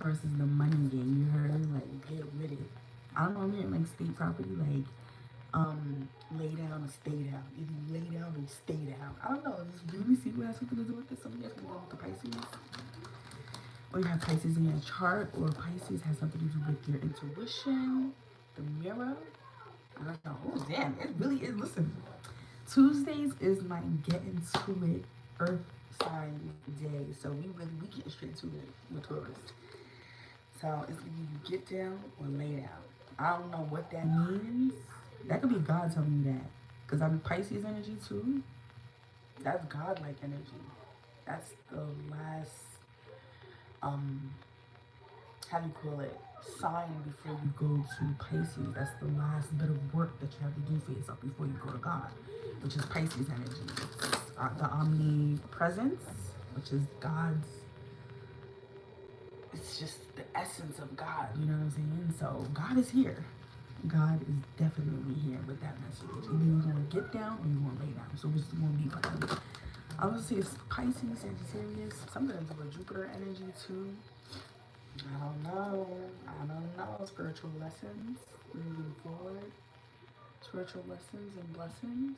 versus the money game. You heard? Like, get with it. I don't know, I'm getting like state property, like, lay down or stay down. Either you lay down or you stay down. I don't know. Does really see what has something to do with this? Some of you guys can go with the Pisces. Or you have Pisces in your chart, or Pisces has something to do with your intuition, the mirror. I don't know. Oh, damn. It really is. Listen, Tuesdays is my get into it earth sign day. So we get straight to it with Taurus. So it's either you get down or lay down. I don't know what that means. That could be God telling you that. Because I'm Pisces energy too. That's God-like energy. That's the last, um, how do you call it, sign before you go to Pisces. That's the last bit of work that you have to do for yourself before you go to God, which is Pisces energy. It's the omnipresence, which is God's, it's just the essence of God, you know what I'm saying? So God is here. God is definitely here with that message. Either you're going to get down or you're going to lay down. So which is going to be better? I would say it's Pisces, Sagittarius, something to do with Jupiter energy too. I don't know. I don't know. Spiritual lessons moving forward. Spiritual lessons and blessings.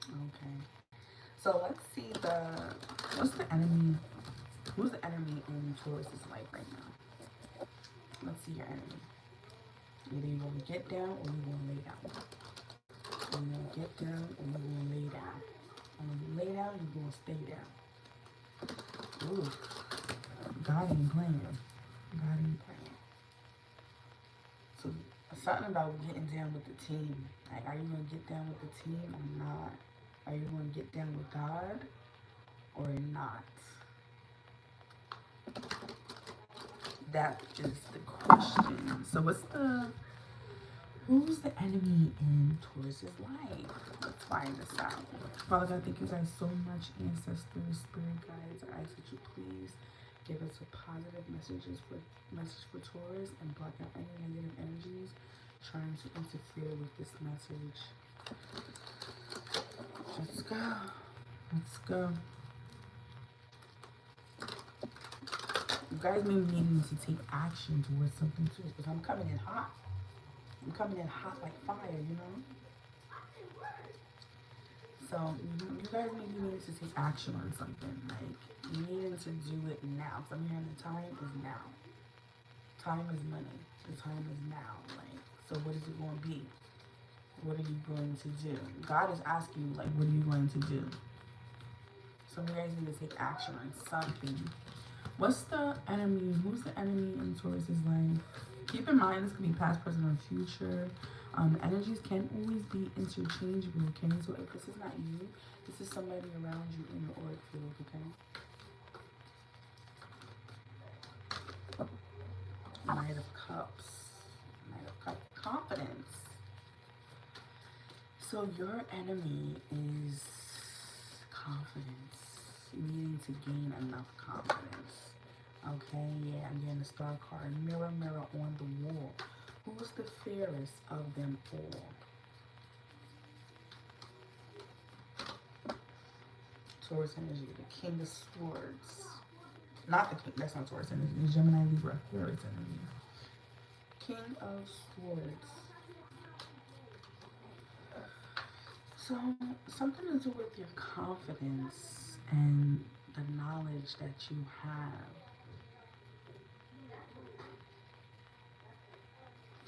Okay. So let's see what's the enemy? Who's the enemy in Taurus's life right now? Let's see your enemy. Either you're going to get down or you're going to lay down. You're going to get down or you're going to lay down. And when you lay down, you're going to stay down. Ooh. God ain't playing. God ain't playing. So something about getting down with the team. Like, are you going to get down with the team or not? Are you going to get down with God or not? That is the question. So who's the enemy in Taurus's life? Let's find this out. Father God, thank you guys so much, ancestors, spirit guides. I ask that you please give us a positive message for Taurus and block out any negative energies trying to interfere with this message. Let's go. Let's go. You guys may be needing to take action towards something too, because I'm coming in hot. I'm coming in hot like fire, you know? So you guys may be needing to take action on something. Like, you needing to do it now. So I'm hearing the time is now. Time is money. The time is now. Like, so what is it going to be? What are you going to do? God is asking you, like, what are you going to do? So you guys need to take action on something. What's the enemy? Who's the enemy in Taurus's life? Keep in mind, this could be past, present, or future. Energies can always be interchangeable, okay? So if this is not you, this is somebody around you in your auric field, okay? Knight of Cups. Knight of Cups. Confidence. So your enemy is confidence. Needing to gain enough confidence. Okay, yeah, I'm getting the star card. Mirror, mirror on the wall. Who's the fairest of them all? Taurus energy, the King of Swords. Not the King, that's not Taurus energy. The Gemini, Libra, Taurus energy. King of Swords. So, something to do with your confidence and the knowledge that you have.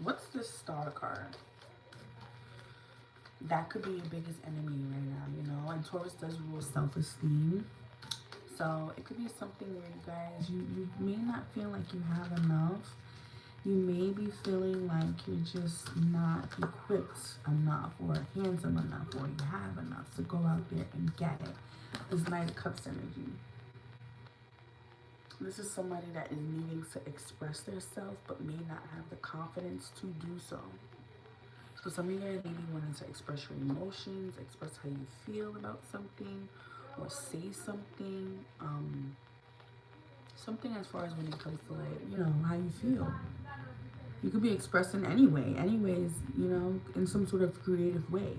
What's this star card? That could be your biggest enemy right now, you know? And Taurus does rule self-esteem. So it could be something where you guys, you may not feel like you have enough. You may be feeling like you're just not equipped enough or handsome enough or you have enough to go out there and get it. This Knight of Cups energy. This is somebody that is needing to express themselves but may not have the confidence to do so. So some of you guys may be wanting to express your emotions, express how you feel about something, or say something. Something as far as when it comes to, like, you know, how you feel. You could be expressing anyways, you know, in some sort of creative way.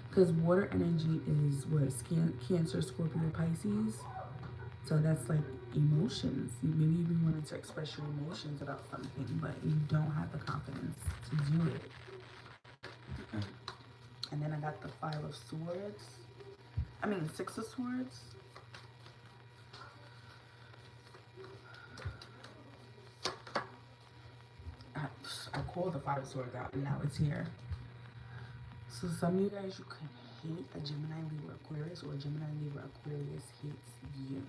Because water energy is what? Cancer, Scorpio, Pisces. So that's like emotions. Maybe you wanted to express your emotions about something, but you don't have the confidence to do it. And then I got the Five of Swords. I mean, Six of Swords. I called the Five of Swords out, and now it's here. So some of you guys, you could hate a Gemini, Libra, Aquarius, or a Gemini, Libra, Aquarius hates you.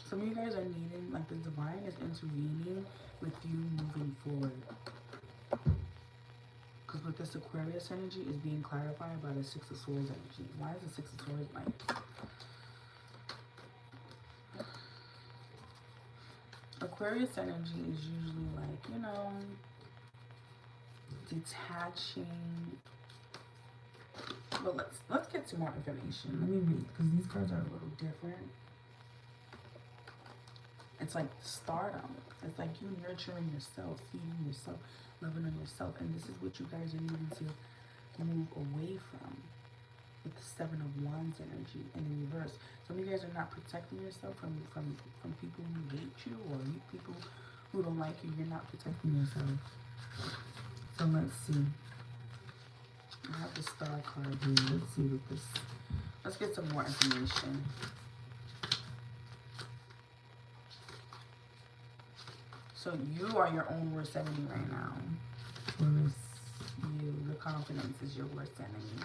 Some of you guys are needing, like the divine is intervening with you moving forward. Because with this Aquarius energy is being clarified by the Six of Swords energy. Why is the Six of Swords like... Aquarius energy is usually like, you know, detaching. But let's get some more information. Let me read, because these cards are a little different. It's like stardom. It's like you nurturing yourself, feeding yourself, loving on yourself. And this is what you guys are needing to move away from with the Seven of Wands energy in the reverse. Some of you guys are not protecting yourself from people who hate you or people who don't like you. You're not protecting yourself. So let's see. I have the Star card here. Let's see what this... Let's get some more information. So you are your own worst enemy right now. Taurus, you, the confidence is your worst enemy.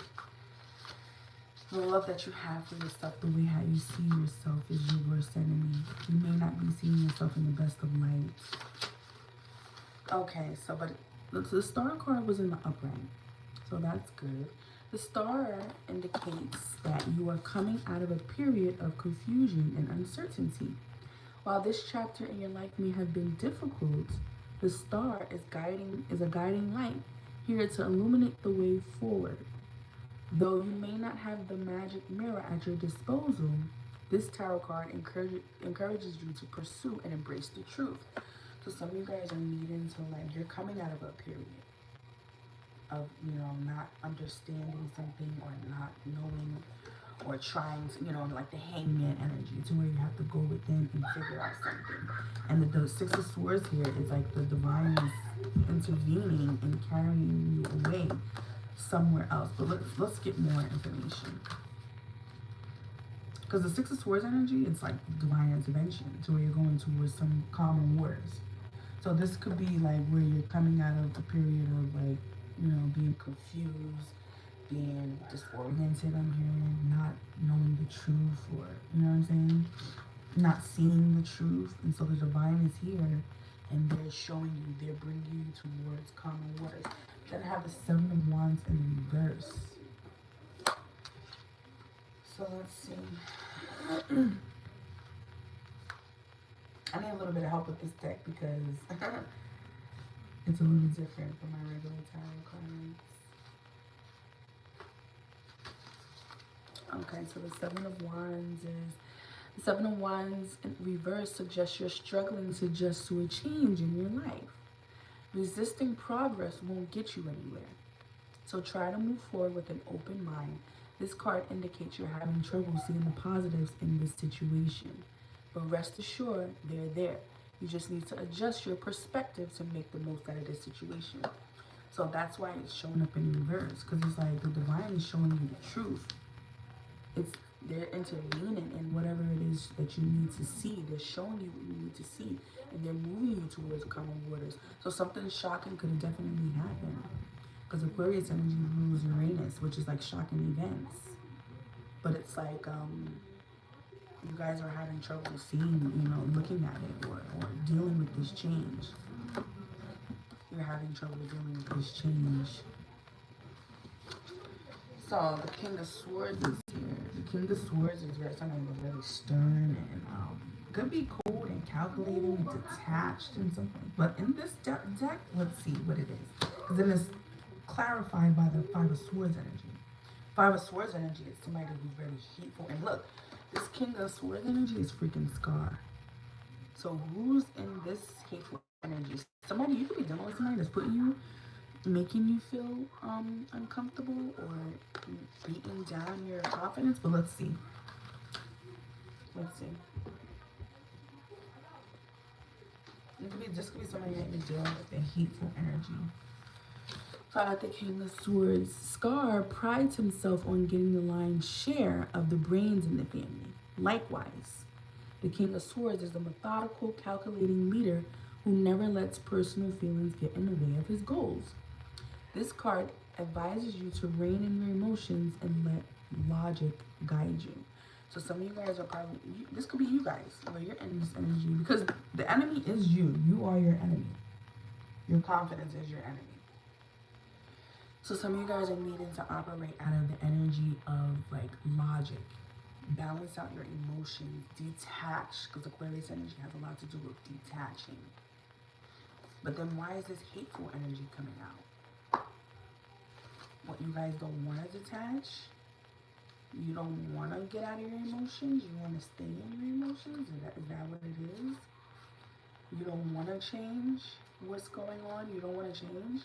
The love that you have for yourself, the way how you see yourself is your worst enemy. You may not be seeing yourself in the best of light. Okay, so but the Star card was in the upright. So that's good. The Star indicates that you are coming out of a period of confusion and uncertainty. While this chapter in your life may have been difficult, the Star is a guiding light, here to illuminate the way forward. Though you may not have the magic mirror at your disposal, this tarot card encourages you to pursue and embrace the truth. So some of you guys are needing to, like, you're coming out of a period of, you know, not understanding something or not knowing or trying to, you know, like the hangman energy to where you have to go within and figure out something. And the Six of Swords here is like the divine is intervening and carrying you away somewhere else. But let's get more information. Because the Six of Swords energy, it's like divine intervention to where you're going towards some calmer waters. So this could be like where you're coming out of a period of, like, you know, being confused, being disoriented, I'm hearing, not knowing the truth, or, you know what I'm saying? Not seeing the truth. And so the divine is here and they're showing you, they're bringing you towards calmer waters. Then I have the Seven of Wands in reverse. So let's see. I need a little bit of help with this deck because it's a little different from my regular tarot cards. Okay, so the Seven of Wands is... The Seven of Wands in reverse suggests you're struggling to adjust to a change in your life. Resisting progress won't get you anywhere. So try to move forward with an open mind. This card indicates you're having trouble seeing the positives in this situation. But rest assured, they're there. You just need to adjust your perspective to make the most out of this situation. So that's why it's showing up in reverse. Because it's like the divine is showing you the truth. They're intervening in whatever it is that you need to see. They're showing you what you need to see. And they're moving you towards calmer waters. So something shocking could definitely happen. Because Aquarius energy rules Uranus, which is like shocking events. But it's like, you guys are having trouble seeing, you know, looking at it or dealing with this change. You're having trouble dealing with this change. So the King of Swords is here. The King of Swords is very something really stern and could be cold and calculating and detached and something. But in this deck, let's see what it is. Because then it's clarified by the Five of Swords energy. Five of Swords energy is somebody who's very hateful. And look, this King of Swords energy is freaking Scar. So who's in this hateful energy? Somebody, you could be dealing with somebody that's putting you making you feel uncomfortable or beating down your confidence. But let's see. Let's see. This could be somebody that you're dealing with a hateful energy. So I got the King of Swords. Scar prides himself on getting the lion's share of the brains in the family. Likewise, the King of Swords is a methodical, calculating leader who never lets personal feelings get in the way of his goals. This card advises you to rein in your emotions and let logic guide you. So some of you guys are probably, this could be you guys, where you're in this energy, because the enemy is you. You are your enemy. Your confidence is your enemy. So some of you guys are needing to operate out of the energy of like logic. Balance out your emotions, detach, because Aquarius energy has a lot to do with detaching. But then why is this hateful energy coming out? What, you guys don't want to detach? You don't want to get out of your emotions? You want to stay in your emotions? Is that what it is? You don't want to change what's going on? You don't want to change?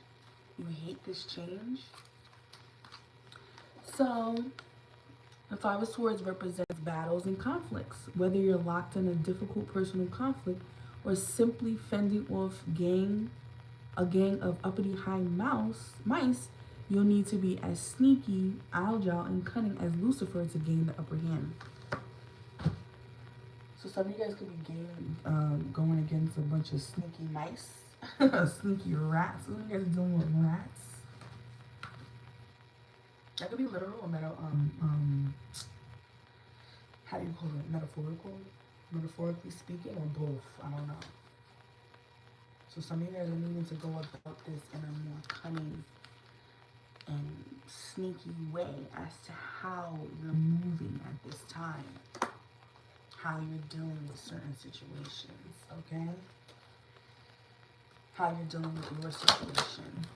You hate this change? So, the Five of Swords represents battles and conflicts. Whether you're locked in a difficult personal conflict or simply fending off a gang of uppity high mice, you'll need to be as sneaky, agile, and cunning as Lucifer to gain the upper hand. So some of you guys could be going against a bunch of sneaky mice, sneaky rats. Some of you guys are dealing with rats. That could be literal or how do you call it? Metaphorically speaking, or both. I don't know. So some of you guys are needing to go about this in a more cunning and sneaky way as to how you're moving at this time. How you're dealing with certain situations, okay? How you're dealing with your situation.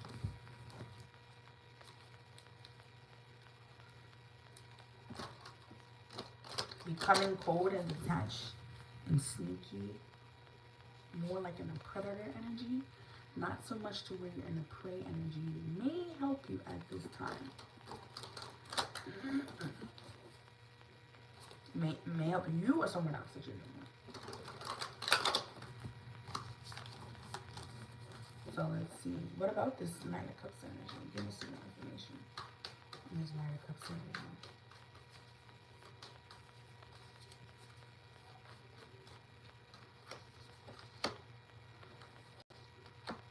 Becoming cold and detached and sneaky, more like in a predator energy, not so much to where you're in a prey energy, may help you at this time. May help you or someone else that you're dealing with. So let's see. What about this Nine of Cups energy? Give me some more information on this Nine of Cups energy.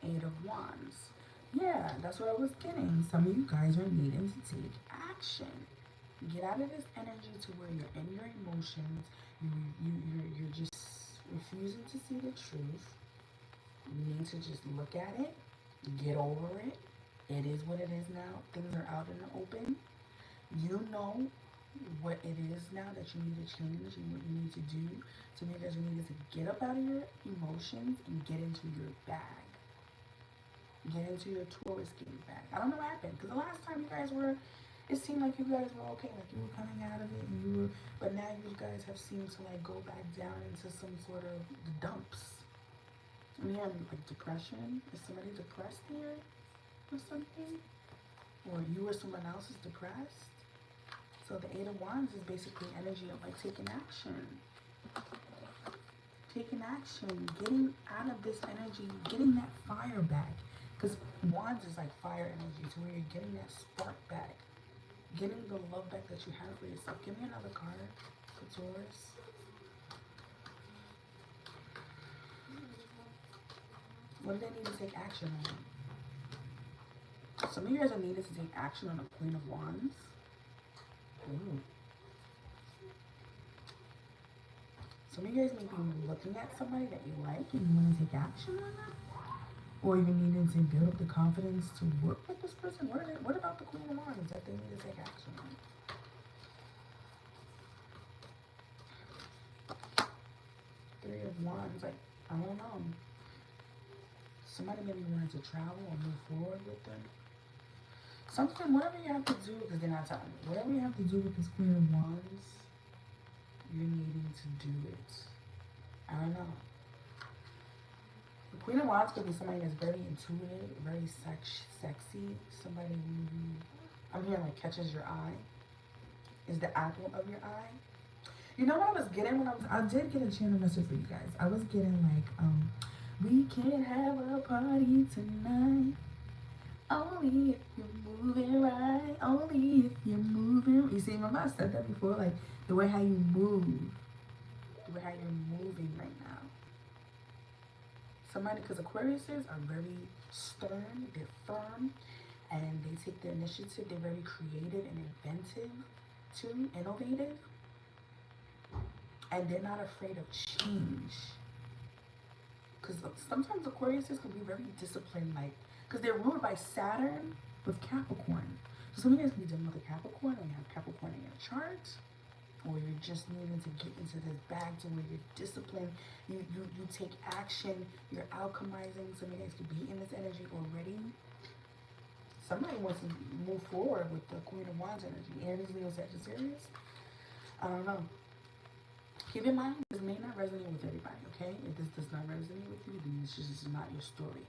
Eight of Wands. Yeah, that's what I was getting. Some of you guys are needing to take action. Get out of this energy to where you're in your emotions. You're just refusing to see the truth. You need to just look at it, get over it. It is what it is now. Things are out in the open. You know what it is now that you need to change and what you need to do. So you guys need to get up out of your emotions and get into your bag. Get into your Taurus game bag. I don't know what happened, because the last time you guys were, it seemed like you guys were okay, like you were coming out of it and you were, but now you guys have seemed to like go back down into some sort of the dumps. I'm hearing like depression. Is somebody depressed here or something? Or you or someone else is depressed? So the Eight of Wands is basically energy of like taking action. Taking action, getting out of this energy, getting that fire back. Because Wands is like fire energy, so where you're getting that spark back. Getting the love back that you have for yourself. Give me another card for Taurus. What do they need to take action on? Some of you guys are needed to take action on the Queen of Wands. Ooh. Some of you guys may be looking at somebody that you like and you want to take action on them. Or you needing to build up the confidence to work with this person. What about the Queen of Wands that they need to take action on? Three of Wands, like, I don't know. Somebody maybe wanted to travel or move forward with them. Something, whatever you have to do, because they're not telling me. Whatever you have to do with this Queen of Wands, you're needing to do it. I don't know. The Queen of Wands could be somebody that's very intuitive, very sexy. Somebody who, I'm hearing like catches your eye, is the apple of your eye. You know what I was getting when I did get a channel message for you guys. I was getting like, we can have a party tonight. Only if you're moving right. Only if you're moving. You see, remember I said that before? Like, the way how you move. The way how you're moving right now. Somebody, because Aquariuses are very stern, they're firm, and they take the initiative. They're very creative and inventive, too, innovative. And they're not afraid of change. Because sometimes Aquariuses can be very disciplined, like, because they're ruled by Saturn with Capricorn. So some of you guys can be dealing with a Capricorn, or you have Capricorn in your chart, or you're just needing to get into this bag to where you're disciplined, you take action, you're alchemizing. Some of you guys could be in this energy already. Somebody wants to move forward with the Queen of Wands energy. Aries, Leo, Sagittarius. I don't know. Keep in mind, this may not resonate with everybody, okay? If this does not resonate with you, then this is just not your story.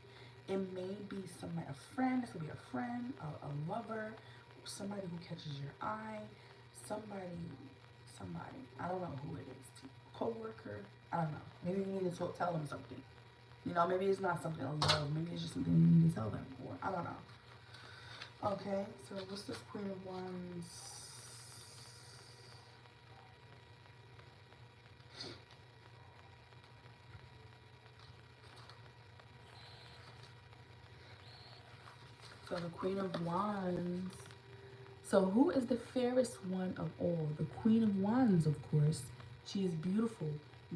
It may be somebody, a friend, this could be a friend, a lover, somebody who catches your eye, somebody, I don't know who it is, co-worker, I don't know. Maybe you need to tell them something. You know, maybe it's not something of love, maybe it's just something you need to tell them, or I don't know. Okay, so what's this Queen of Wands? So the Queen of Wands. So who is the fairest one of all? The Queen of Wands, of course. She is beautiful,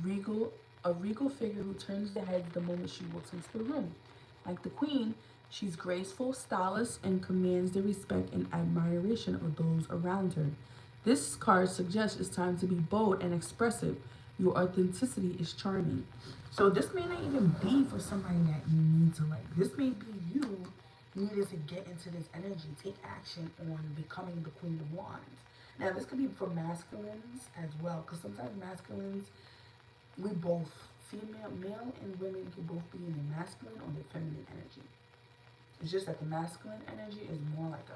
regal, a regal figure who turns the heads the moment she walks into the room. Like the Queen, she's graceful, stylish, and commands the respect and admiration of those around her. This card suggests it's time to be bold and expressive. Your authenticity is charming. So this may not even be for somebody that you need to like. This may be you needed to get into this energy, take action on becoming the Queen of Wands. Now, this could be for masculines as well, because sometimes masculines, we both, male and women can both be in the masculine or the feminine energy. It's just that the masculine energy is more like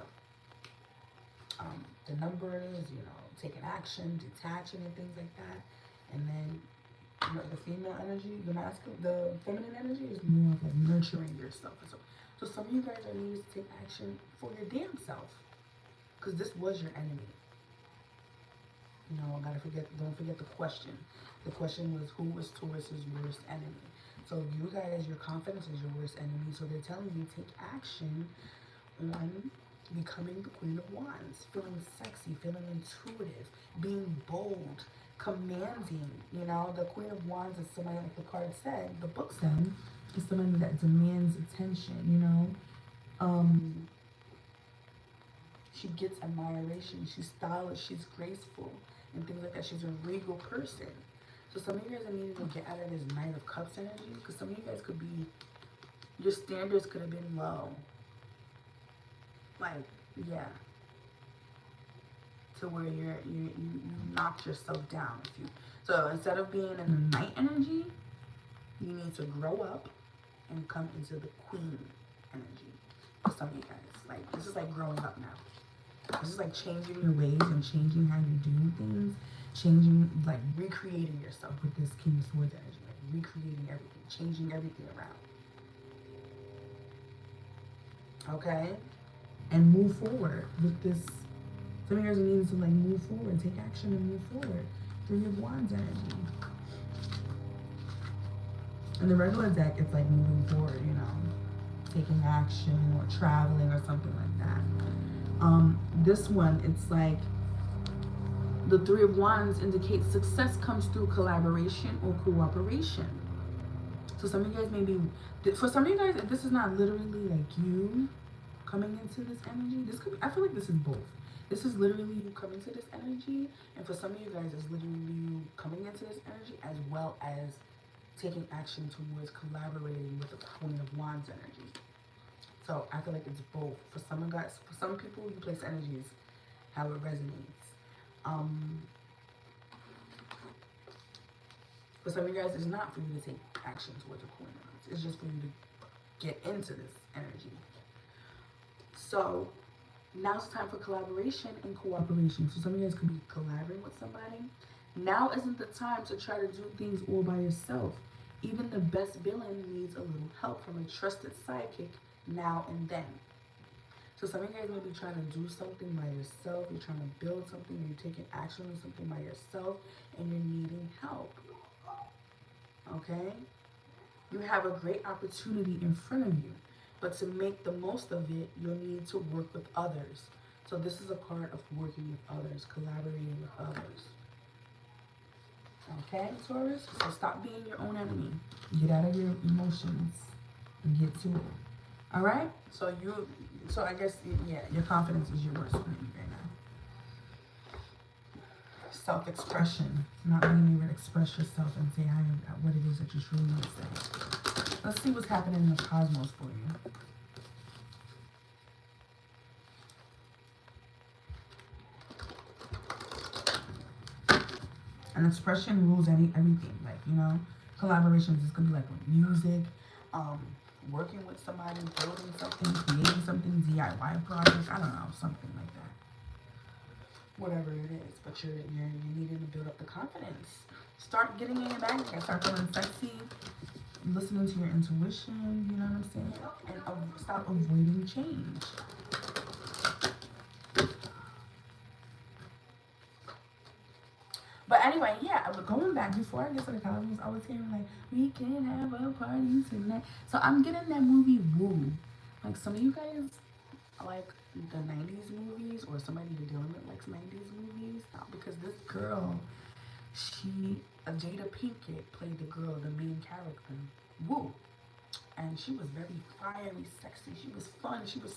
the numbers, you know, taking action, detaching, and things like that. And then the female energy, the feminine energy is more of like nurturing yourself. So some of you guys are needing to take action for your damn self, because this was your enemy. You know, don't forget the question. The question was, who was Taurus's worst enemy? So you guys, your confidence is your worst enemy. So they're telling you take action on becoming the Queen of Wands, feeling sexy, feeling intuitive, being bold, commanding. You know, the Queen of Wands is somebody, like the card said, the book said, is somebody that demands attention, you know. She gets admiration, she's stylish, she's graceful, and things like that. She's a regal person. So some of you guys are needing to get out of this Knight of Cups energy, because some of you guys could be, your standards could have been low. Like, yeah. To where you knocked yourself down. So instead of being in the Knight energy, you need to grow up and come into the Queen energy. For some of you guys, like, this is like growing up now. This is like changing your ways and changing how you do things, changing, like recreating yourself with this King of Swords energy, like recreating everything, changing everything around. Okay, and move forward with this. Some of you guys are needing to like move forward, take action, and move forward through your Wands energy. In the regular deck, it's like moving forward, you know, taking action or traveling or something like that. This one, it's like the Three of Wands indicates success comes through collaboration or cooperation. So some of you guys may be, for some of you guys, if this is not literally like you coming into this energy, this could be, I feel like this is both. This is literally you coming to this energy, and for some of you guys, it's literally you coming into this energy as well as taking action towards collaborating with the Queen of Wands energy. So I feel like it's both. For some guys, for some people, you place energies how it resonates. For some of you guys, it's not for you to take action towards a Queen energy. It's just for you to get into this energy. So now it's time for collaboration and cooperation. So some of you guys could be collaborating with somebody. Now isn't the time to try to do things all by yourself. Even the best villain needs a little help from a trusted sidekick now and then. So some of you guys may be trying to do something by yourself. You're trying to build something. You're taking action on something by yourself, and you're needing help. Okay? You have a great opportunity in front of you, but to make the most of it, you'll need to work with others. So this is a part of working with others, collaborating with others. Okay, Taurus? So stop being your own enemy. Get out of your emotions and get to it. All right? So I guess, yeah, your confidence is your worst enemy right now. Self-expression. Not being able to express yourself and say what it is that you truly want to say. Let's see what's happening in the cosmos for you. And expression rules everything. Like, collaborations is gonna be like with music, working with somebody, building something, creating something, DIY project, I don't know, something like that. Whatever it is, but you're needing to build up the confidence. Start getting in your bag again. Start feeling sexy, listening to your intuition, you know what I'm saying? And stop avoiding change. But anyway, yeah, going back, before I get to the cosmos, I was hearing like, we can have a party tonight. So I'm getting that movie Woo. Like some of you guys like the 90s movies, or somebody you're dealing with likes 90s movies. Because this girl, Jada Pinkett played the girl, the main character, Woo. And she was very fiery, sexy. She was fun. She was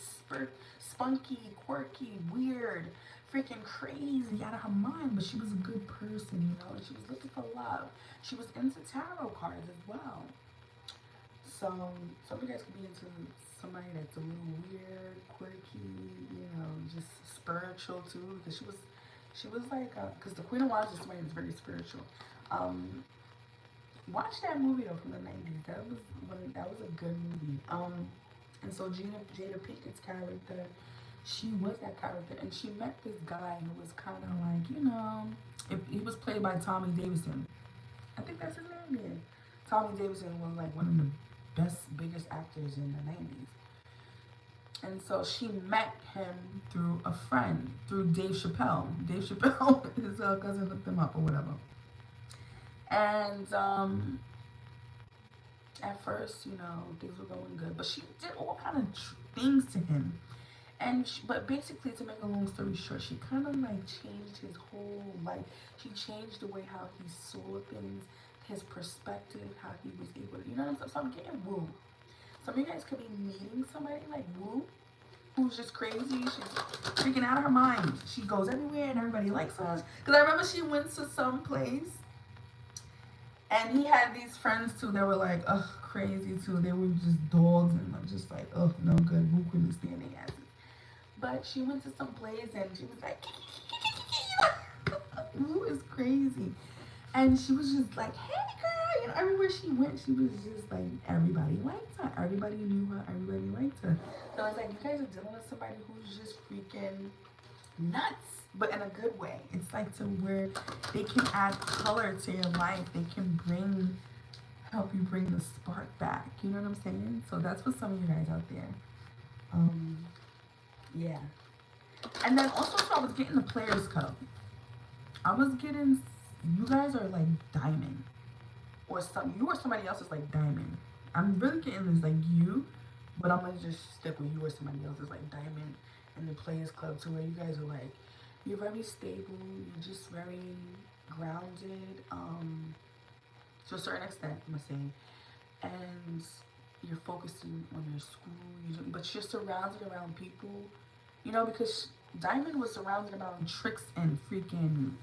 spunky, quirky, weird, freaking crazy, out of her mind. But she was a good person, and she was looking for love. She was into tarot cards as well. So some of you guys could be into somebody that's a little weird, quirky, just spiritual too. Because she was like, because the Queen of Wands is somebody that's very spiritual. Watch that movie though from the 90s. That was a good movie. And so Jada Pinkett's character, she was that character, and she met this guy who was kind of like, he was played by Tommy Davidson. I think that's his name. Yeah. Tommy Davidson was like one of the biggest actors in the 90s. And so she met him through a friend, through Dave Chappelle. Dave Chappelle, his cousin looked him up or whatever. And at first, things were going good, but she did all kind of things to him. But basically, to make a long story short, she kind of like changed his whole life. She changed the way how he saw things, his perspective, how he was able to, what I'm saying? So I'm getting Woo. Some of you guys could be meeting somebody like Woo, who's just crazy. She's freaking out of her mind. She goes everywhere and everybody likes her. Because I remember she went to some place and he had these friends too that were like, ugh, crazy too. They were just dogs and just like, ugh, no good. Woo couldn't stand their asses. But she went to some place and she was like, Woo is crazy. And she was just like, hey girl, everywhere she went, she was just like, everybody liked her. Everybody knew her, everybody liked her. So it's like, you guys are dealing with somebody who's just freaking nuts, but in a good way. It's like to where they can add color to your life. They can help you bring the spark back. You know what I'm saying? So that's for some of you guys out there. Yeah. And then also, so I was getting the Players Cup. I was getting, you guys are like diamond. Or you or somebody else is like diamond. I'm really getting this like you, but I'm gonna just stick with you or somebody else is like diamond in the Players Club, to where you guys are like, you're very stable, you're just very grounded, to a certain extent, I'm gonna say, and you're focusing on your school, but you're surrounded around people, because Diamond was surrounded around Tricks and freaking,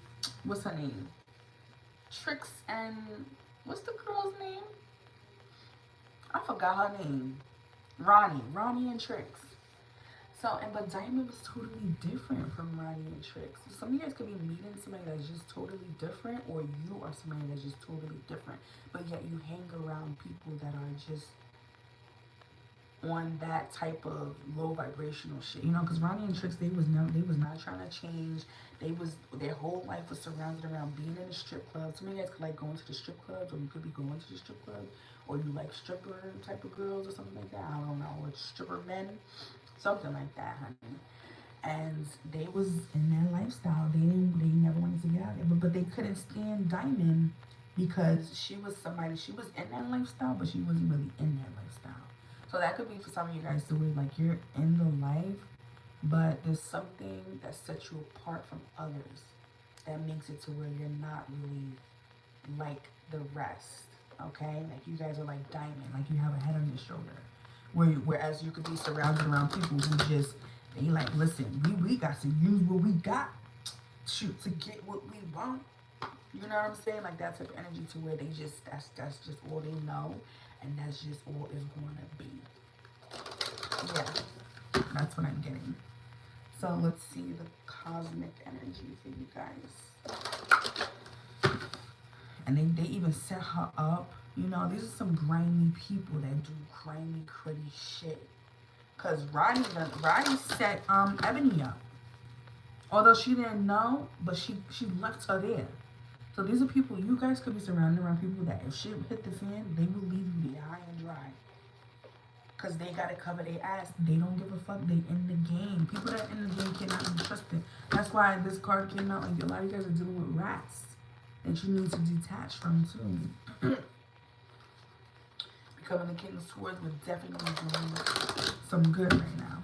what's her name? Tricks and, what's the girl's name? I forgot her name. Ronnie and Tricks. So, and but Diamond was totally different from Ronnie and Trix. Some of you guys could be meeting somebody that's just totally different, or you are somebody that's just totally different. But yet you hang around people that are just on that type of low vibrational shit, you know, because Ronnie and Trix, they was not trying to change. Their whole life was surrounded around being in a strip club. Some of you guys could like going to the strip clubs, or you could be going to the strip club, or you like stripper type of girls or something like that. I don't know, or stripper men, something like that, honey. And they was in that lifestyle. They never wanted to get out of it, but they couldn't stand Diamond because she was somebody. She was in that lifestyle, but she wasn't really in that lifestyle. So that could be for some of you guys the way like you're in the life, but there's something that sets you apart from others that makes it to where you're not really like the rest. Okay, like you guys are like Diamond, like you have a head on your shoulder. Whereas you could be surrounded around people who just they like, listen, we got to use what we got, shoot, to get what we want. You know what I'm saying? Like that type of energy to where they just that's just all they know, and that's just all it's gonna be. Yeah, that's what I'm getting. So let's see the cosmic energy for you guys. And they even set her up. You know, these are some grimy people that do grimy, cruddy shit. Cause Ronnie set Ebony up. Although she didn't know, but she left her there. So these are people you guys could be surrounded around people that if shit hit the fan, they will leave you there high and dry. Cause they gotta cover their ass. They don't give a fuck. They in the game. People that in the game cannot be trusted. That's why this card came out. Like a lot of you guys are dealing with rats that you need to detach from too. Becoming the King of Swords would definitely do some good right now.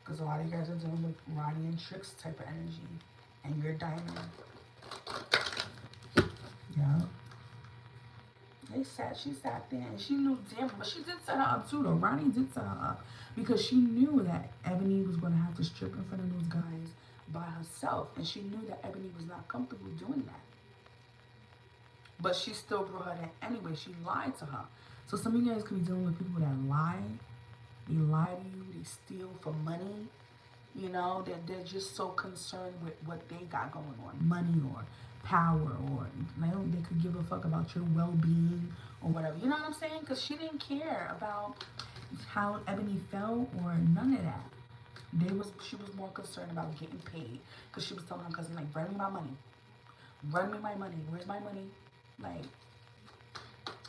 Because a lot of you guys are dealing with Ronnie and Trix type of energy. And you're Diamond. Yeah. She sat there and she knew damn, but she did set her up too though. Ronnie did set her up because she knew that Ebony was going to have to strip in front of those guys by herself. And she knew that Ebony was not comfortable doing that. But she still brought her there anyway. She lied to her. So some of you guys could be dealing with people that lie. They lie to you. They steal for money. You know, they're just so concerned with what they got going on. Money or power, or they could give a fuck about your well-being or whatever. You know what I'm saying? Because she didn't care about how Ebony felt or none of that. She was more concerned about getting paid. Because she was telling her cousin, like, run me my money. Run me my money. Where's my money? Like,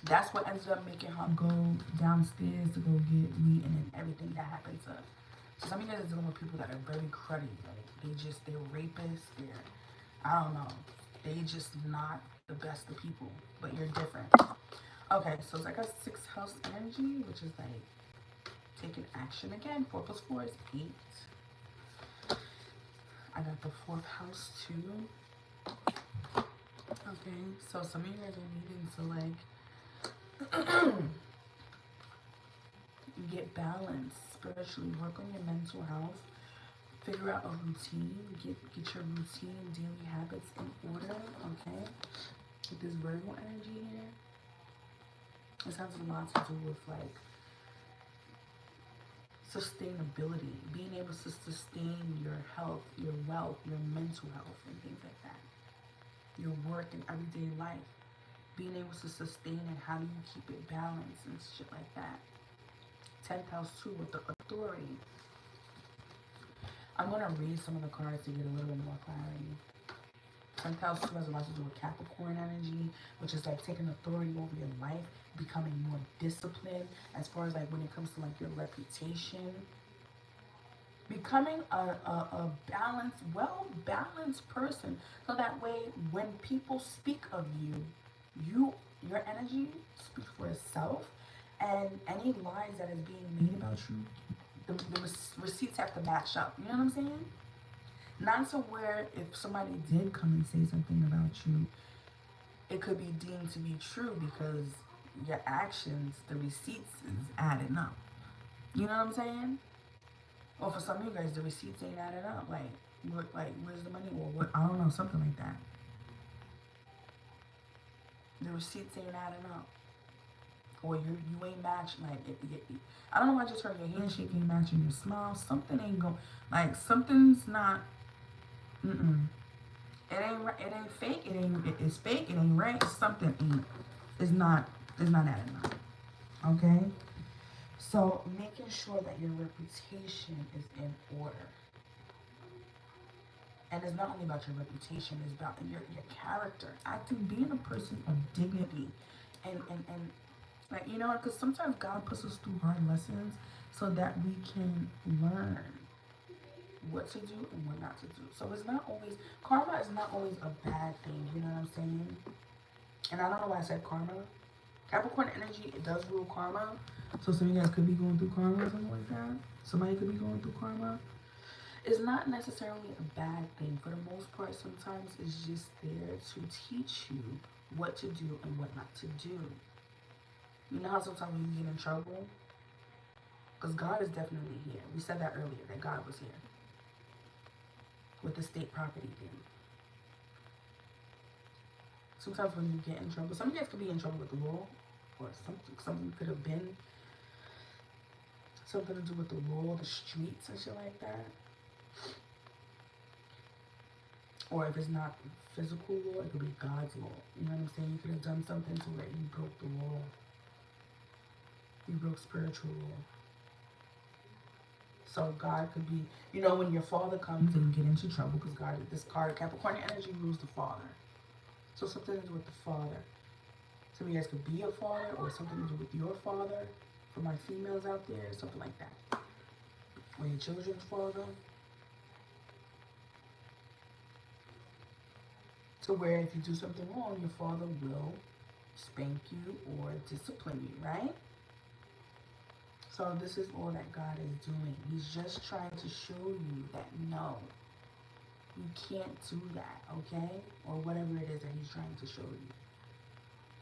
that's what ended up making her go downstairs to go get weed, and then everything that happened to her. So some of you guys are dealing with people that are very cruddy. Like, they're rapists. I don't know. They just not the best of people. But you're different. Okay, so it's like a 6th house energy, which is like taking action again. 4 plus 4 is 8. I got the 4th house too. Okay, so some of you guys are needing to like get balance spiritually, work on your mental health, figure out a routine, get your routine, daily habits in order, okay? With this Virgo energy here, this has a lot to do with like sustainability, being able to sustain your health, your wealth, your mental health, and things like that. Your work and everyday life, being able to sustain it. How do you keep it balanced and shit like that? 10th house too with the authority. I'm going to read some of the cards to get a little bit more clarity. 10th house too has a lot to do with Capricorn energy, which is like taking authority over your life, becoming more disciplined as far as like when it comes to like your reputation. Becoming a balanced, well-balanced person. So that way when people speak of you, your energy speaks for itself. And any lies that is being made about you, the receipts have to match up. You know what I'm saying? Not to where if somebody did come and say something about you, it could be deemed to be true because your actions, the receipts is adding up. You know what I'm saying? Or for some of you guys, the receipts ain't added up. Like where's the money? Or what? I don't know, something like that. The receipts ain't adding up. or you ain't match. Like I don't know why I just heard your handshake ain't matching your smile. Something ain't going. Like something's not. Mm-mm. It ain't right. It ain't fake. It ain't. It's fake. It ain't right. Something ain't. It's not. It's not adding up. Okay. So making sure that your reputation is in order. And it's not only about your reputation, it's about your character, acting, being a person of dignity. And like, you know, because sometimes God puts us through hard lessons so that we can learn what to do and what not to do. So it's not always, karma is not always a bad thing, you know what I'm saying? And I don't know why I said karma. Capricorn energy, it does rule karma. So some of you guys could be going through karma or something like that. Somebody could be going through karma. It's not necessarily a bad thing. For the most part, sometimes it's just there to teach you what to do and what not to do. You know how sometimes when you get in trouble? Because God is definitely here. We said that earlier, that God was here. With the state property thing. Sometimes when you get in trouble, some of you guys could be in trouble with the law. Or something could have been something to do with the law, the streets and shit like that. Or if it's not physical law, it could be God's law. You know what I'm saying? You could have done something to where you broke the law. You broke spiritual law. So God could be, you know, when your father comes and you get into trouble, because God, this card, Capricorn energy rules the father. So something to do with the father. Some of you guys could be a father or something to do with your father. For my females out there, something like that. Or your children's father. To where if you do something wrong, your father will spank you or discipline you, right? So this is all that God is doing. He's just trying to show you that no, you can't do that, okay? Or whatever it is that he's trying to show you.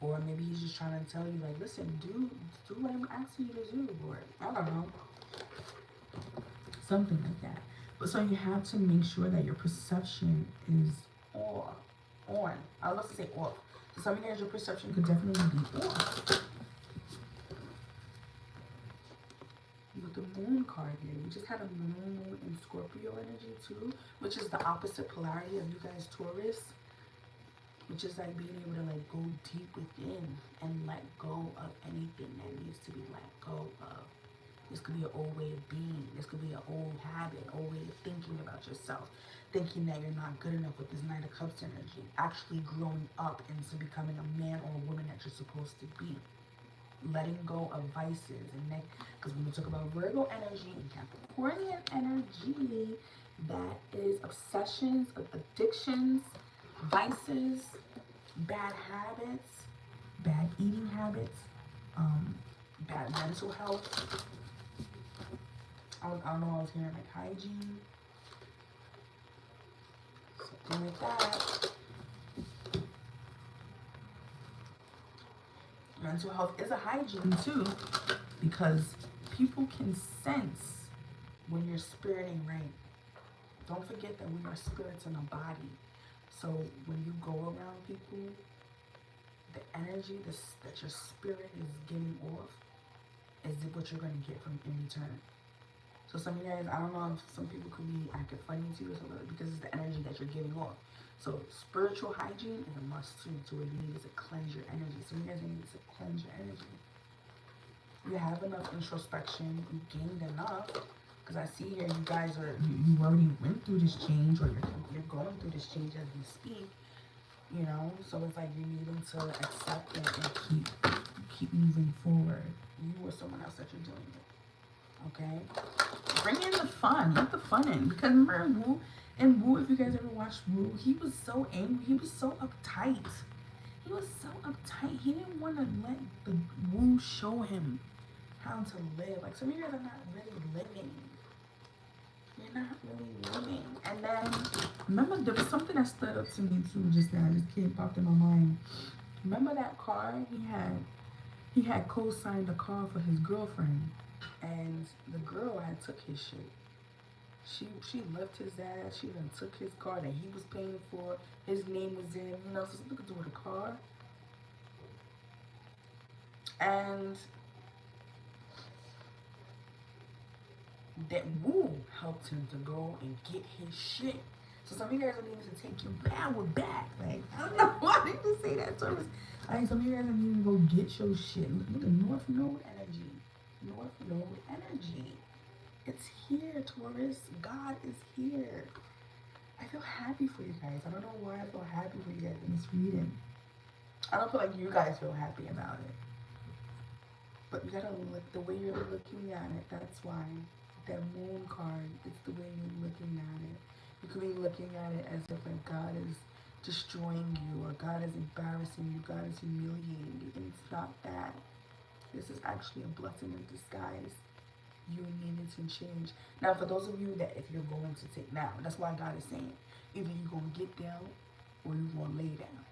Or maybe he's just trying to tell you, like, listen, do what I'm asking you to do, Lord. I don't know. Something like that. But so you have to make sure that your perception is off. On. I love to say off. So some of you guys, your perception could definitely be off. With the moon card here, we just had a moon in Scorpio energy too, which is the opposite polarity of you guys Taurus, which is like being able to like go deep within and let go of anything that needs to be let go of. This could be an old way of being. This could be an old habit, old way of thinking about yourself. Thinking that you're not good enough with this Knight of Cups energy. Actually growing up into becoming a man or a woman that you're supposed to be. Letting go of vices and because when we talk about Virgo energy and Capricornian energy, that is obsessions, addictions, vices, bad habits, bad eating habits, bad mental health. I don't know, I was hearing like hygiene, something like that. Mental health is a hygiene too, because people can sense when your spirit ain't right. Don't forget that we are spirits in a body. So when you go around people, the energy that your spirit is giving off is what you're going to get from in return. So some of you guys, I don't know if some people could be acting funny to you or something because it's the energy that you're giving off. So spiritual hygiene is a must too. To where you need is to cleanse your energy. So you guys need to cleanse your energy. You have enough introspection. You gained enough. Because I see here you guys are, you already went through this change, or you're going through this change as we speak. You know, so it's like you need them to accept it and keep moving forward. You or someone else that you're dealing with. Okay? Bring in the fun. Let the fun in. Because remember Wu, if you guys ever watched Wu, he was so angry. He was so uptight. He was so uptight. He didn't want to let the Wu show him how to live. Like, some of you guys are not really living. You're not really living. And then, remember, there was something that stood up to me too just now. Just came popped in my mind. Remember that car he had co-signed a car for his girlfriend. And the girl had took his shit. She left his ass. She then took his car that he was paying for. His name was in, you know, so something to do with a car. And that Woo helped him to go and get his shit. So some of you guys are needing to take your power back. Like, I don't know why I need to say that, Taurus. Like, some of you guys are needing to go get your shit. Look at the North Node energy. North Node energy. It's here, Taurus. God is here. I feel happy for you guys. I don't know why I feel happy for you guys in this reading. I don't feel like you guys feel happy about it. But you gotta look the way you're looking at it. That's why. That moon card, it's the way you're looking at it. You could be looking at it as if like God is destroying you or God is embarrassing you, God is humiliating you. And it's not that. This is actually a blessing in disguise. You needed to change. Now, for those of you that if you're going to take now, that's why God is saying, either you're going to get down or you're going to lay down.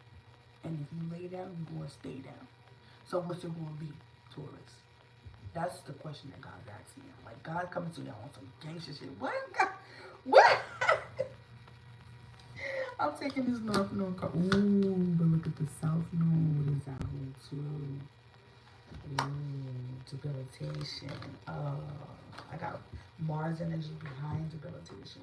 And if you lay down, you're going to stay down. So what's it going to be, Taurus? That's the question that God's asking you. Like, God coming to you on some gangster shit. What? God? What? I'm taking this North Node card. Ooh, but look at the South Node is out here too. Ooh, debilitation. I got Mars energy behind debilitation.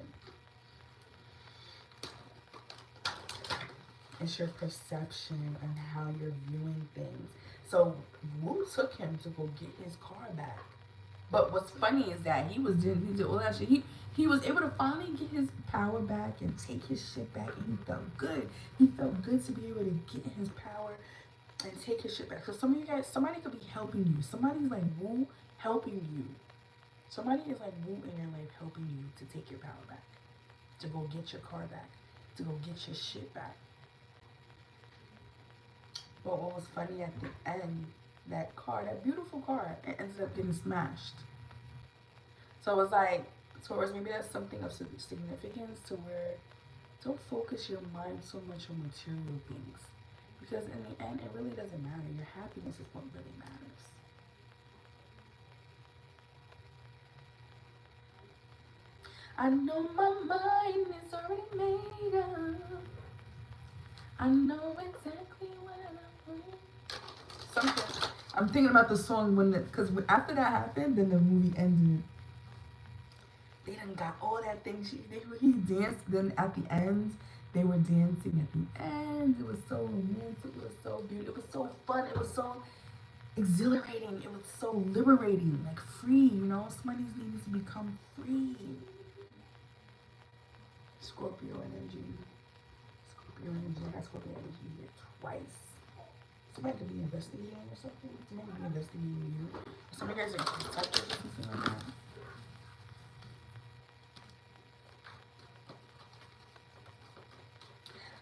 It's your perception and how you're viewing things. So Wu took him to go get his car back. But what's funny is that he did all that shit. He was able to finally get his power back and take his shit back, and he felt good. He felt good to be able to get his power and take his shit back. So some of you guys, somebody could be helping you. Somebody's like Wu helping you. Somebody is like Wu in your life helping you to take your power back, to go get your car back, to go get your shit back. But what was funny at the end, that car, that beautiful car, it ended up getting smashed. So it was like, Taurus, maybe that's something of significance to where don't focus your mind so much on material things. Because in the end, it really doesn't matter. Your happiness is what really matters. I know my mind is already made up. I know exactly what I want. Something. I'm thinking about the song because after that happened, then the movie ended. They done got all that thing. He danced. Then at the end, they were dancing at the end. It was so romantic. It was so beautiful. It was so fun. It was so exhilarating. It was so liberating, like free. You know, somebody needs to become free. Scorpio energy. Scorpio energy. I got Scorpio energy here twice. Somebody could be investigating or something. Somebody could be investigating you. Some of you guys are detectives or something like that.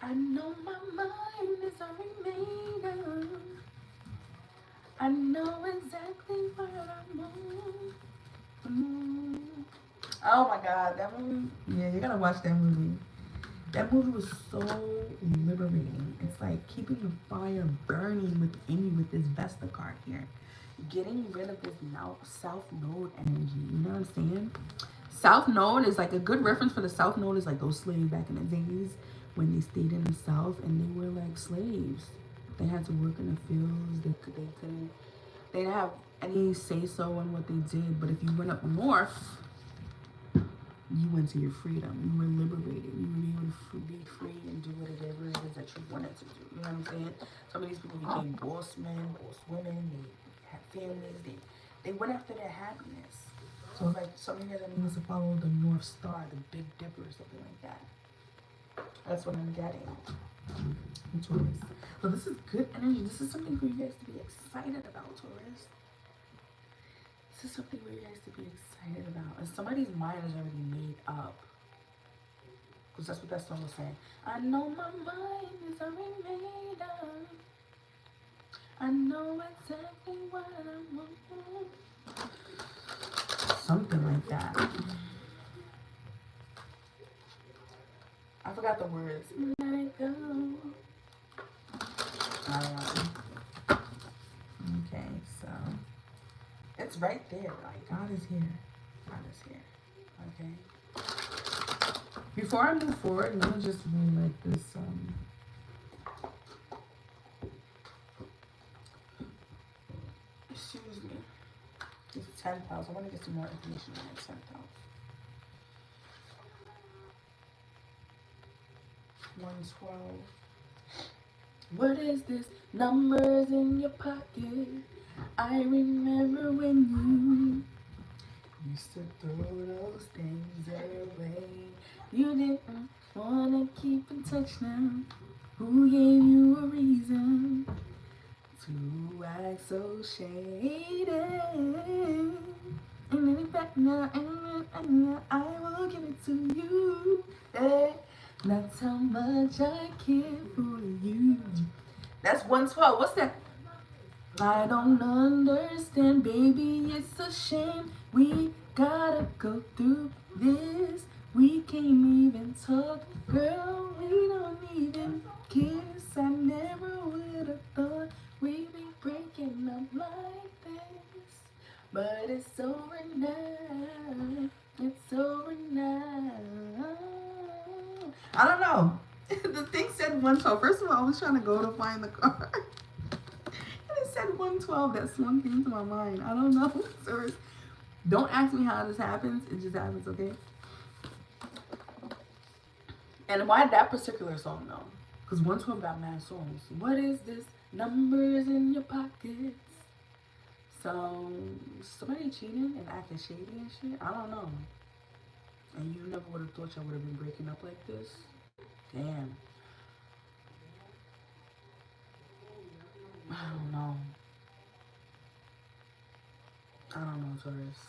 I know my mind is already made up. I know exactly what I want. Oh my God, that movie. Yeah, you gotta watch that movie. That movie was so liberating. It's like keeping the fire burning within you with this Vesta card here. Getting rid of this now South Node energy. You know what I'm saying? South Node is like a good reference for the South Node is like those slaves back in the days when they stayed in the South and they were like slaves. They had to work in the fields. They didn't have any say so in what they did. But if you went up north, you went to your freedom. You were liberated. You were able to be free and do whatever it is that you wanted to do. You know what I'm saying? Some of these people became boss men, boss women. They had families. They went after their happiness. So it's like some of you guys are needing to follow the North Star, the Big Dipper, or something like that. That's what I'm getting. Taurus. So this is good energy. This is something for you guys to be excited about, Taurus. This is something for you guys to be excited about. And somebody's mind is already made up. Because that's what that song was saying. I know my mind is already made up. I know exactly what I want. Something like that. I forgot the words. Let it go. Okay, so it's right there. Like God is here. God is here. Okay. Before I move forward, let me just read like this. 10th house. I want to get some more information on the 10th house. 112. What is this? Numbers in your pocket. I remember when you used to throw those things away. You didn't wanna keep in touch now. Who gave you a reason to act so shady? And then it back now, and I will give it to you. Hey, that's how much I care for you. That's 112. What's that? I don't understand, baby. It's a shame we gotta go through this. We can't even talk, girl. We don't even kiss. I never would have thought we'd be breaking up like this. But it's over now. It's over now. I don't know. The thing said 112. First of all, I was trying to go to find the card. And it said 112. That one came to my mind. I don't know. So don't ask me how this happens. It just happens, okay? And why that particular song, though? Because 112 got mad songs. What is this? Numbers in your pockets. So, somebody cheating and acting shady and shit? I don't know. And you never would have thought y'all would have been breaking up like this? Damn. I don't know. I don't know, Taurus.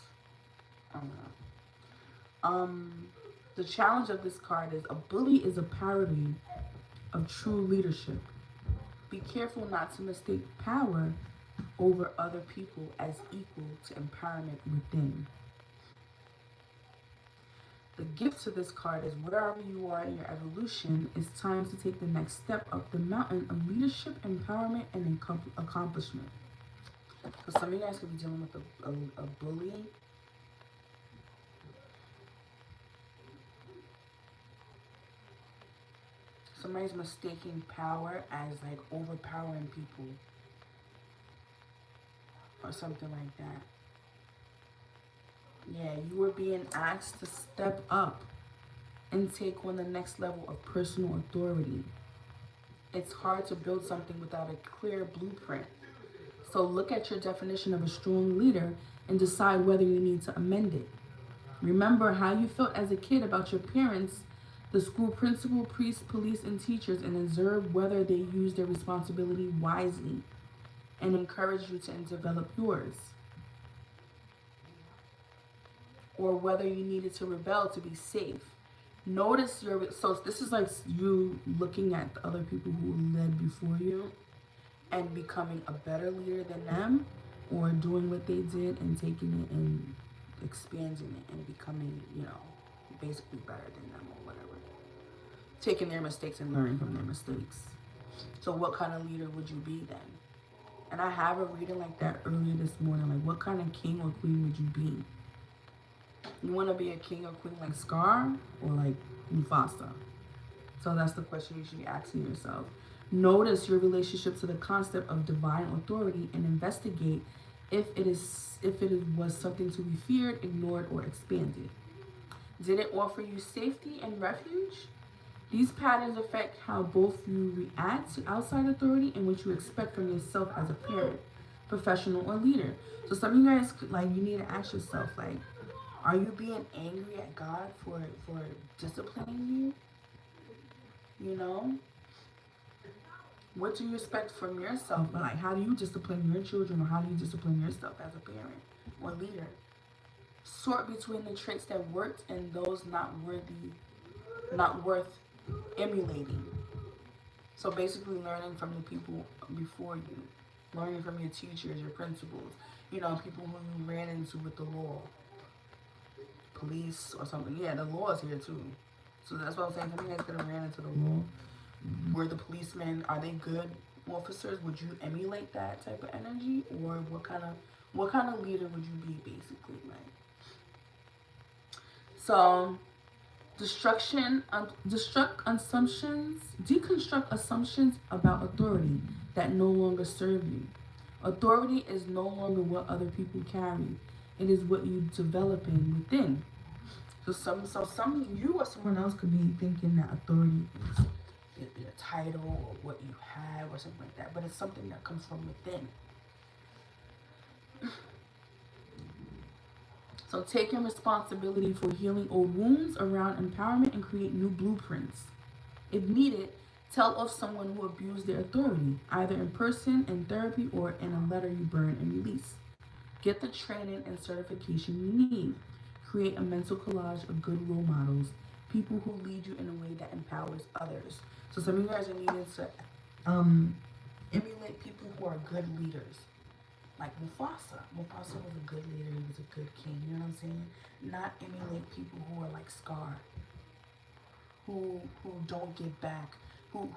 I don't know. The challenge of this card is a bully is a parody of true leadership. Be careful not to mistake power over other people as equal to empowerment within. The gift to this card is wherever you are in your evolution, it's time to take the next step up the mountain of leadership, empowerment, and accomplishment. So some of you guys could be dealing with a bully. Somebody's mistaking power as like overpowering people or something like that. Yeah, you were being asked to step up and take on the next level of personal authority. It's hard to build something without a clear blueprint. So look at your definition of a strong leader and decide whether you need to amend it. Remember how you felt as a kid about your parents, the school principal, priests, police, and teachers, and observe whether they use their responsibility wisely and encourage you to develop yours. Or whether you needed to rebel to be safe. Notice so this is like you looking at the other people who led before you and becoming a better leader than them, or doing what they did and taking it and expanding it and becoming, basically better than them or whatever. Taking their mistakes and learning from their mistakes. So what kind of leader would you be then? And I have a reading like that earlier this morning. Like, what kind of king or queen would you be? You want to be a king or queen like Scar or like Mufasa? So that's the question you should be asking yourself. Notice your relationship to the concept of divine authority and investigate if it was something to be feared, ignored, or expanded. Did it offer you safety and refuge? These patterns affect how both you react to outside authority and what you expect from yourself as a parent, professional, or leader. So some of you guys, you need to ask yourself, are you being angry at God for disciplining you? What do you expect from yourself? But how do you discipline your children, or how do you discipline yourself as a parent or leader? Sort between the traits that worked and those not worth emulating. So basically learning from the people before you, learning from your teachers, your principals, people who you ran into with the law. Police or something. Yeah, the law is here too. So that's what I'm saying. Some of you guys could have ran into the law. Were the policemen, are they good officers? Would you emulate that type of energy? Or what kind of leader would you be, basically? So deconstruct assumptions about authority that no longer serve you. Authority is no longer what other people carry. It is what you develop in within. So some you or someone else could be thinking that authority is your title or what you have or something like that, but it's something that comes from within. So taking responsibility for healing old wounds around empowerment and create new blueprints. If needed, tell of someone who abused their authority, either in person, in therapy, or in a letter you burn and release. Get the training and certification you need. Create a mental collage of good role models, people who lead you in a way that empowers others. So some of you guys are needing to emulate people who are good leaders. Like Mufasa. Mufasa was a good leader, he was a good king, you know what I'm saying? Not emulate people who are like Scar, who don't give back, who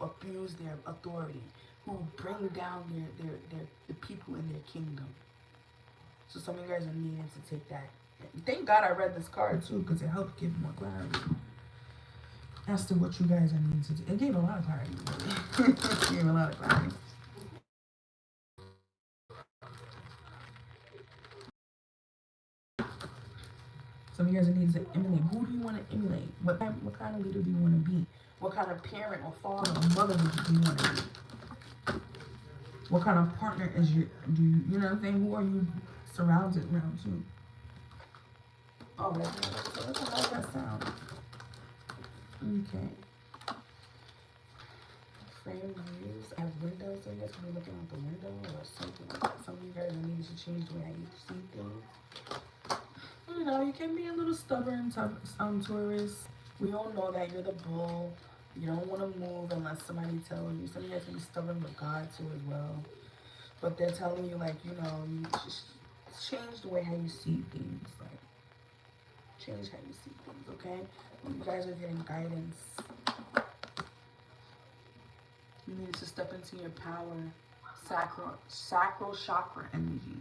abuse their authority, who bring down their the people in their kingdom. So some of you guys are needing to take that. Thank God I read this card too, because it helped give more clarity as to what you guys are needing to do. It gave a lot of clarity. It gave a lot of clarity. Some of you guys are needing to emulate. Who do you want to emulate? What kind of leader do you want to be? What kind of parent or father or mother do you want to be? What kind of partner is you know what I'm saying? Who are you surrounded around too? Oh, that's how does that sound? Okay. Frame views. I have windows, so you guys can be looking out the window or something like that. Some of you guys are needing to change the way how you see things. You know, you can be a little stubborn, Taurus. We all know that you're the bull. You don't want to move unless somebody tells you. Some of you guys can be stubborn with God too as well. But they're telling you, like, you know, you just change the way how you see things. Like, change how you see things, okay? You guys are getting guidance. You need to step into your power, sacral chakra energy.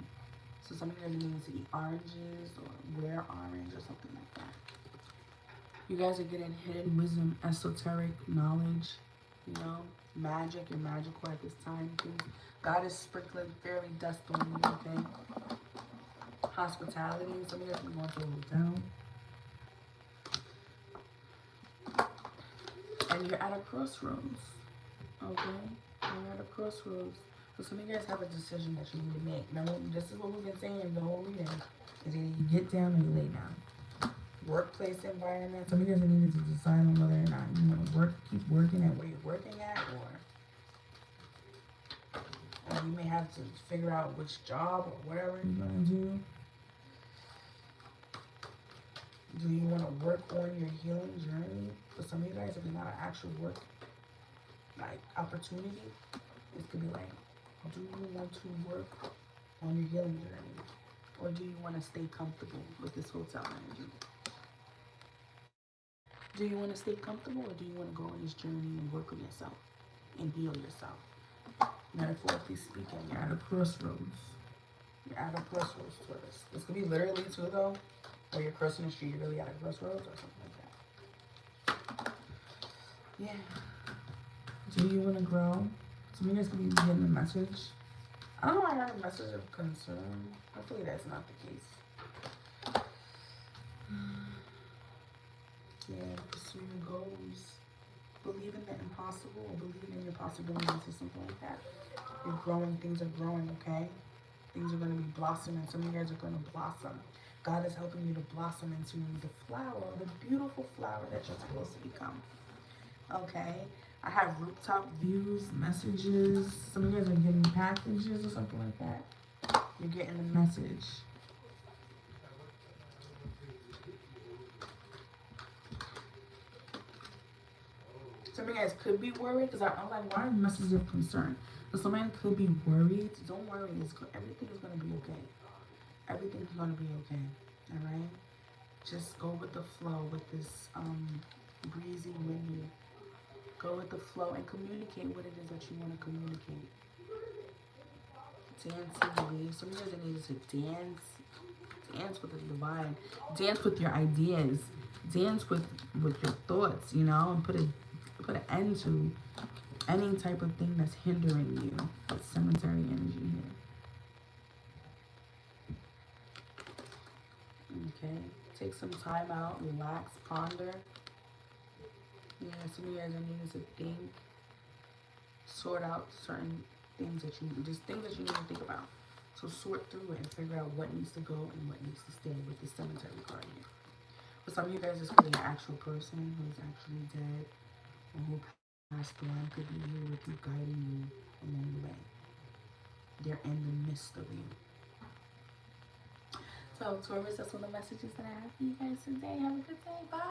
So some of you guys need to eat oranges or wear orange or something like that. You guys are getting hidden wisdom, esoteric knowledge, you know, magic. You're magical at this time. God is sprinkling fairy dust on you, okay? Hospitality. Some of you guys are going to a hotel. And you're at a crossroads, okay? You're at a crossroads. So some of you guys have a decision that you need to make. Now, this is what we've been saying the whole reading. Is either you get down or you lay down. Workplace environment. Some of you guys are needing to decide on whether or not you want to keep working at where you're working at, or you may have to figure out which job or whatever you're going to do. Do you want to work on your healing journey? For some of you guys, if it's not an actual work like opportunity, it could be like, do you want to work on your healing journey? Or do you want to stay comfortable with this hotel energy? Do you want to stay comfortable, or do you want to go on this journey and work on yourself and heal yourself? Metaphorically speaking, you're at a crossroads. You're at a crossroads, Taurus. This could be literally too, though, where you're crossing the street, you're really at a crossroads or something like that. Yeah. Do you want to grow? Some of you guys could be getting a message. I don't know why I heard a message of concern. Hopefully that's not the case. Yeah, pursue your goals. Believe in the impossible, or believe in your possibilities or something like that. You're growing, things are growing, okay? Things are going to be blossoming. Some of you guys are going to blossom. God is helping you to blossom into the flower, the beautiful flower that you're supposed to become. Okay? I have rooftop views, messages. Some of you guys are getting packages or something like that. You're getting a message. Some of you guys could be worried, because I'm like, why messages of concern? So somebody could be worried. Don't worry. Everything is going to be okay. Everything's going to be okay. All right? Just go with the flow with this breezy wind. Go with the flow and communicate what it is that you want to communicate. Dancing, some of you guys need to dance. Dance with the divine. Dance with your ideas. Dance with your thoughts, you know, and put an end to any type of thing that's hindering you. That's cemetery energy here. Okay? Take some time out, relax, ponder. Yeah, some of you guys are needing to think, sort out certain things that you just things that you need to think about. So sort through it and figure out what needs to go and what needs to stay with the cemetery card here. For some of you guys, this could be an actual person who's actually dead or who passed on. Could be here with you, guiding you along the way. They're in the midst of you. So, Taurus, that's all the messages that I have for you guys today. Have a good day. Bye.